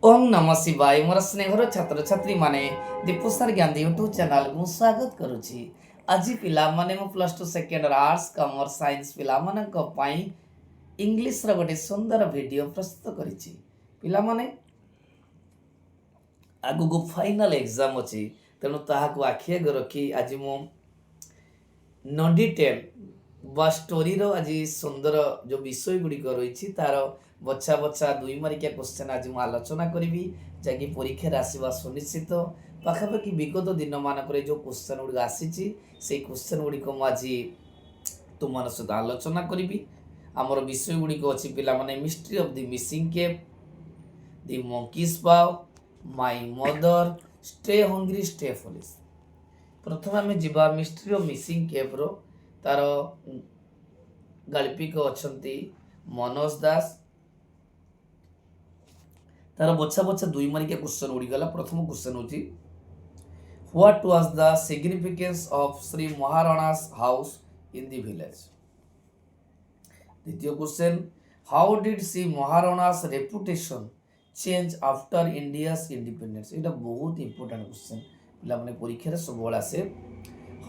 ओम नमः शिवाय मोर स्नेहर छात्र छात्री माने दीपुसार ज्ञान यूट्यूब चैनल को स्वागत करुछि। आज पिला माने मो plus 2 second arts commerce science पिला मानक पई इंग्लिश रो गोटे सुंदर वीडियो प्रस्तुत करिछि। पिला माने आगु को फाइनल एग्जाम अछि तेनु ताहा को आखिए रखी आज मो न डिटेल बा स्टोरी रो आज सुंदर जो विषय गुडी रही तार बछा बछा दुई मारिकिया क्वेश्चन आज मु आलोचना करी जहाँकि परीक्षा आसवा सुनिश्चित पाखापाखि विगत दिन मानक जो क्वेश्चन गुड़ आसी से क्वेश्चन गुड़िक मुझे तुम सहित आलोचना करी। आमर विषय गुड़िक अच्छी पे mystery of the missing cave, the monkeys pav, my mother, stay hungry stay foolish. प्रथम आम जा मिस्ट्री ऑफ मिसिंग केव रो तार गाल्पिक अच्छा मनोज दास। तार बछा बछा दुई मारिकिया क्वेश्चन उड़ीगला। प्रथम क्वेश्चन होची what was the significance of Shri Maharana's house in the village. द्वितीय question how did Shri Maharana's reputation change after India's independence. एटा बहुत इंपोर्टेंट क्वेश्चन पिला माने परीक्षा रे सब बळ आसे।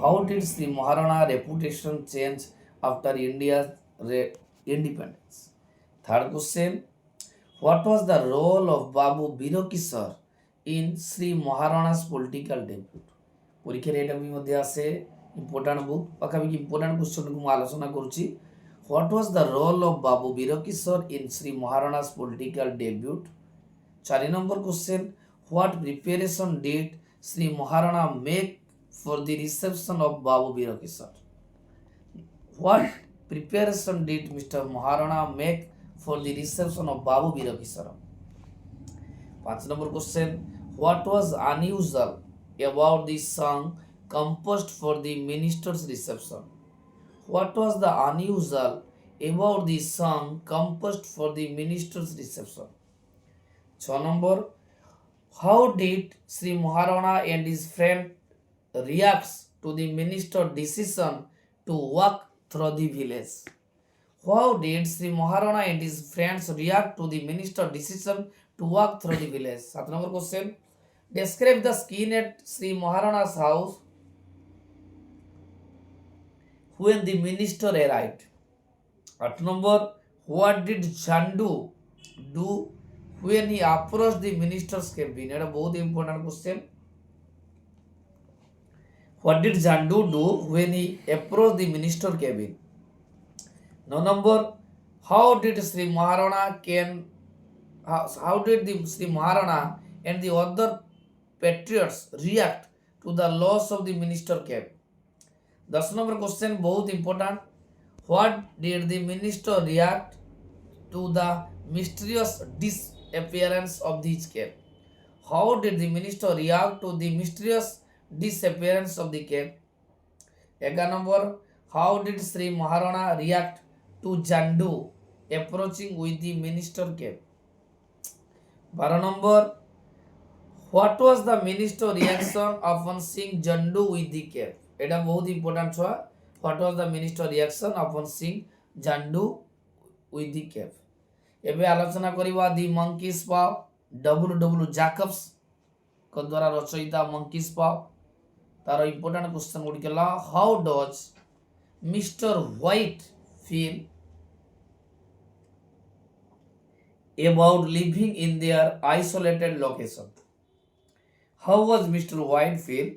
How did Shri Maharana reputation change after India independence. Third question what was the role of Babu Birakishore in Shri Maharana's political debut. परीक्षा रे एटा भी मध्ये आसे इंपोर्टेंट बुक पाखापाखि इंपोर्टेंट क्वेश्चन को आलोचना करूची। What was the role of Babu Birakishore in Shri Maharana's political debut. 4 number question what preparation did Shri Maharana make for the reception of Babu Birakishore. What preparation did mister Maharana make for the reception of Babu Virakisara. 5 number question what was unusual about the song composed for the minister's reception. What was the unusual about the song composed for the minister's reception. 6 number how did Sri Maharana and his friend reacts to the minister's decision to walk through the village. How did Sri Maharana and his friends react to the minister's decision to walk through the village? 7 number question. Describe the scene at Sri Maharana's house when the minister arrived. 8 number. What did Chandu do when he approached the minister's cabin? It is a very important question. What did Chandu do when he approached the minister's cabin? 9 number. How did Sri Maharana Sri Maharana and the other patriots react to the loss of the minister cave? 10 number question बहुत important. What did the minister react to the mysterious disappearance of his cave? How did the minister react to the mysterious disappearance of the cave? 11 number. How did Sri Maharana react to Jandu approaching with the minister cave? 12 number. What was the minister reaction upon seeing Jandu with the cave? Eta बहुत important छुआ. What was the minister reaction upon seeing Jandu with the cave? एबे आलोचना करिवा the monkeys paw W Jacobs को द्वारा रचयिता monkeys paw तार important question गुडी केला how does Mr. White feel about living in their isolated location. How was Mr. White feel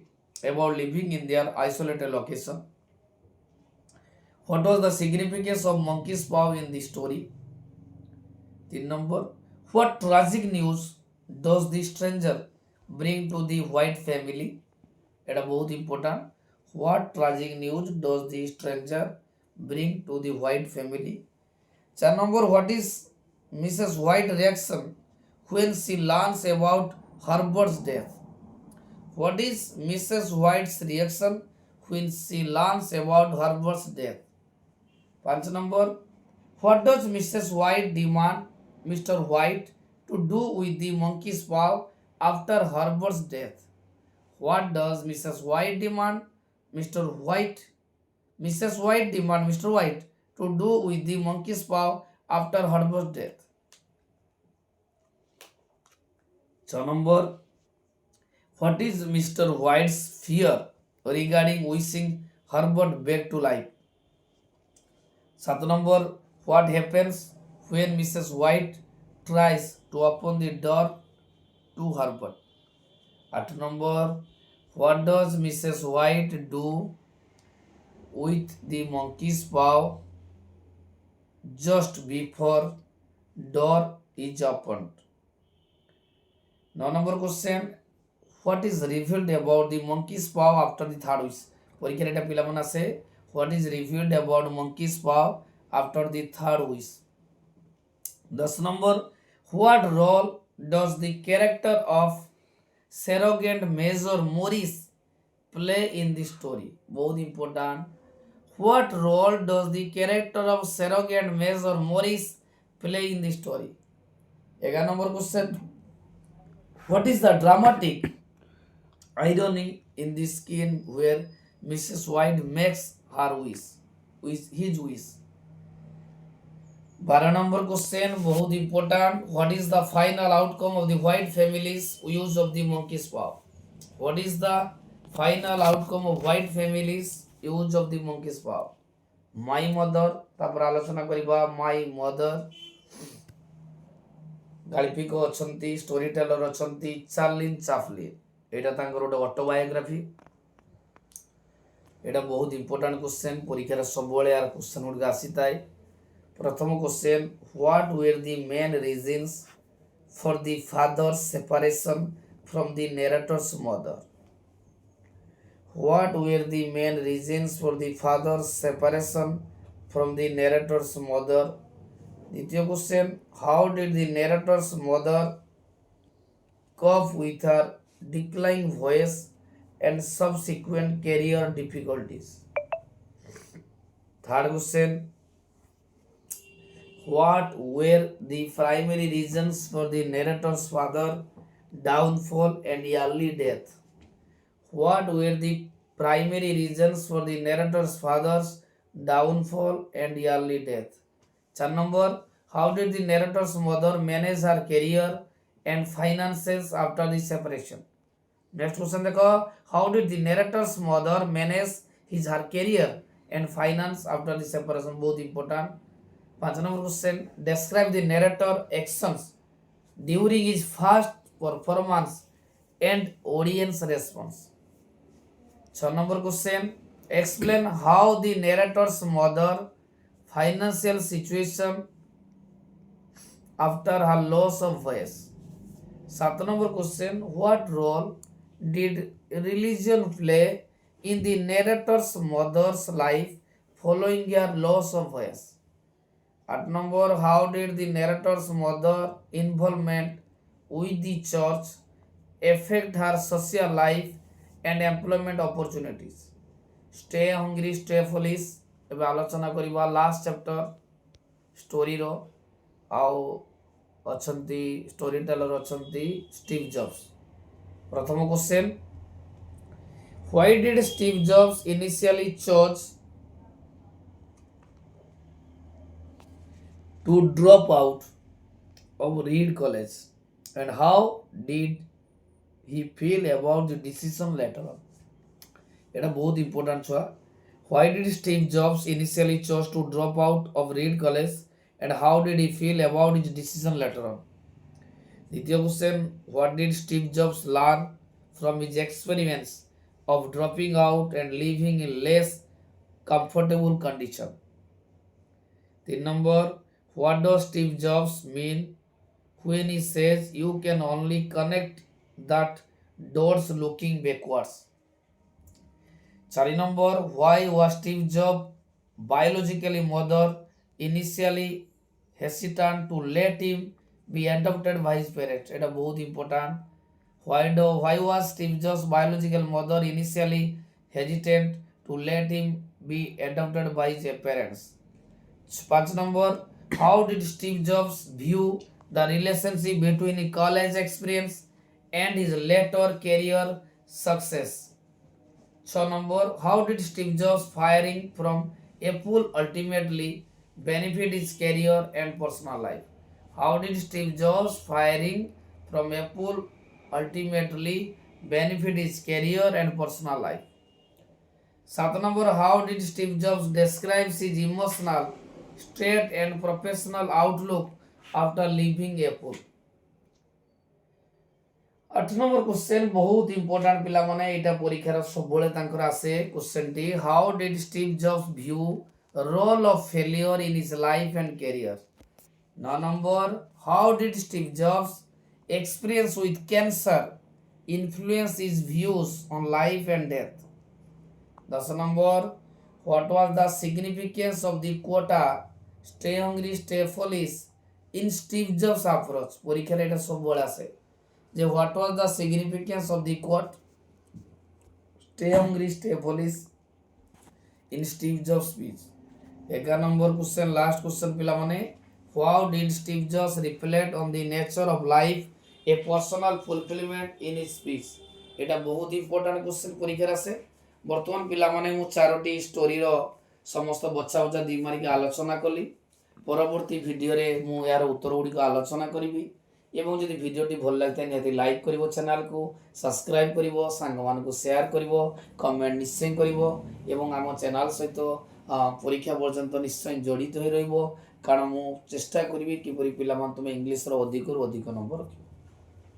about living in their isolated location? What was the significance of monkey's paw in the story? 3 number. What tragic news does the stranger bring to the White family? It is बहुत important. What tragic news does the stranger bring to the White family? 4 number. What is Mrs. White's reaction when she learns about Herbert's death? What is Mrs. White's reaction when she learns about Herbert's death? 5 number. What does Mrs. White demand Mr. White to do with the monkey's paw after Herbert's death? What does Mrs. White demand Mr. White demand Mr. White to do with the monkey's paw after Herbert's death? 6 number, what is Mr. White's fear regarding wishing Herbert back to life? 7 number, what happens when Mrs. White tries to open the door to Herbert? 8 number, what does Mrs. White do with the monkey's paw just before door is opened? 9 number question, what is revealed about the monkey's paw after the third wish? পরীক্ষার এটা পিলামন আছে, what is revealed about monkey's paw after the third wish? 10 number, what role does the character of surrogate Major Morris play in the story? बहुत important. What role does the character of surrogate Major Morris play in the story? 11 number question, what is the dramatic irony in the scene where Mrs. White makes her wish, his wish? 12 number question, बहुत important. What is the final outcome of the White family's use of the monkey's paw? What is the final outcome of White family's use of the monkey's paw? My mother, তারপর আলোচনা করিবা my mother, গাল্পিক অছন্তি, story teller অছন্তি, Charlie Chaplin, এটা তাঙ্কর ଗୋଟେ autobiography. এটা ବହୁତ ইম্পর্টাଣ୍ଟ क्वेश्चन, পরীক্ষার ସବୁବେଳେ আর क्वेश्चन গুলো আসিଥାଏ। প্রথম question, what were the main reasons for the father's separation from the narrator's mother? What were the main reasons for the father's separation from the narrator's mother? দ্বিতীয় question, how did the narrator's mother cope with her declining voice and subsequent career difficulties? Third question, what were the primary reasons for the narrator's father downfall and early death? What were the primary reasons for the narrator's father's downfall and early death? 4 number, how did the narrator's mother manage her career and finances after the separation? Next question देखो, how did the narrator's mother manage her career and finance after the separation? बहुत important. 5 number question, describe the narrator actions during his first performance and audience response. 6 number question, explain how the narrator's mother financial situation after her loss of voice. 7 number question, what role did religion play in the narrator's mother's life following her loss of voice? 8 number, how did the narrator's mother involvement with the church affect her social life and employment opportunities? Stay hungry, stay foolish, ଏବେ ଆଲୋଚନା କରିବା last chapter ଷ୍ଟୋରିର। ଆଉ ଅଛନ୍ତି story tailor ଅଛନ୍ତି Steve Jobs. ପ୍ରଥମ question, why did Steve Jobs initially chose to drop out of Reed College and how did he feel about the decision later on? এটা বহুত important ছুয়া। Why did Steve Jobs initially chose to drop out of Reed College and how did he feel about his decision later on? দ্বিতীয় question, what did Steve Jobs learn from his experiments of dropping out and living in less comfortable condition? 3 number, what does Steve Jobs mean when he says you can only connect that doors looking backwards? 4 number, why was Steve Jobs biologically mother initially hesitant to let him be adopted by his parents? এটা বহুত important. why was Steve Jobs biological mother initially hesitant to let him be adopted by his parents? 5 number, how did Steve Jobs view the relationship between his college experience and his later career success? 6 number, how did Steve Jobs firing from Apple ultimately benefit his career and personal life? How did Steve Jobs firing from Apple ultimately benefit his career and personal life. 7 number, how did Steve Jobs describe his emotional state and professional outlook after leaving Apple? 8 number question बहुत important पिला माने एटा परीक्षार सबले तांकर आसे question T, how did Steve jobs view roll of failure in his life and career. 9 number, how did Steve Jobs experience with cancer influence his views on life and death. 10 number, what was the significance of the quota stay hungry stay foolish in Steve Jobs approach. পরীক্ষার এটা সব বলা আছে যে what was the significance of the quote stay hungry stay foolish in Steve Jobs speech. 11 number question, last question पिला माने, how did Steve Jobs reflect on the nature of life a personal fulfillment in his speech. এটা বহুত important question পরীক্ষার আছে. বর্তমান পিলামানে মু চারটি স্টোরির সমস্ত বচ্চা বচ্চা দি মারিকি আলোচনা কলি. পরবর্তী ভিডিওরে মু ইয়ার উত্তর গুড়িক আলোচনা করিবি এবং যদি ভিডিওটি ভাল লাগে নিহাতি লাইক করিব, চ্যানেল কু সাবস্ক্রাইব করিব, সাঙ্গ মানকু শেয়ার করিব, কমেন্ট নিশ্চয় করিব এবং আম চ্যানেল সহিত পরীক্ষা পর্যন্ত নিশ্চয় জড়িত হয়ে রহিব, কারণ মু চেষ্টা করিবি কিপরি পিলামান তুমি ইংলিশর অধিকরু অধিক নম্বর রখিব.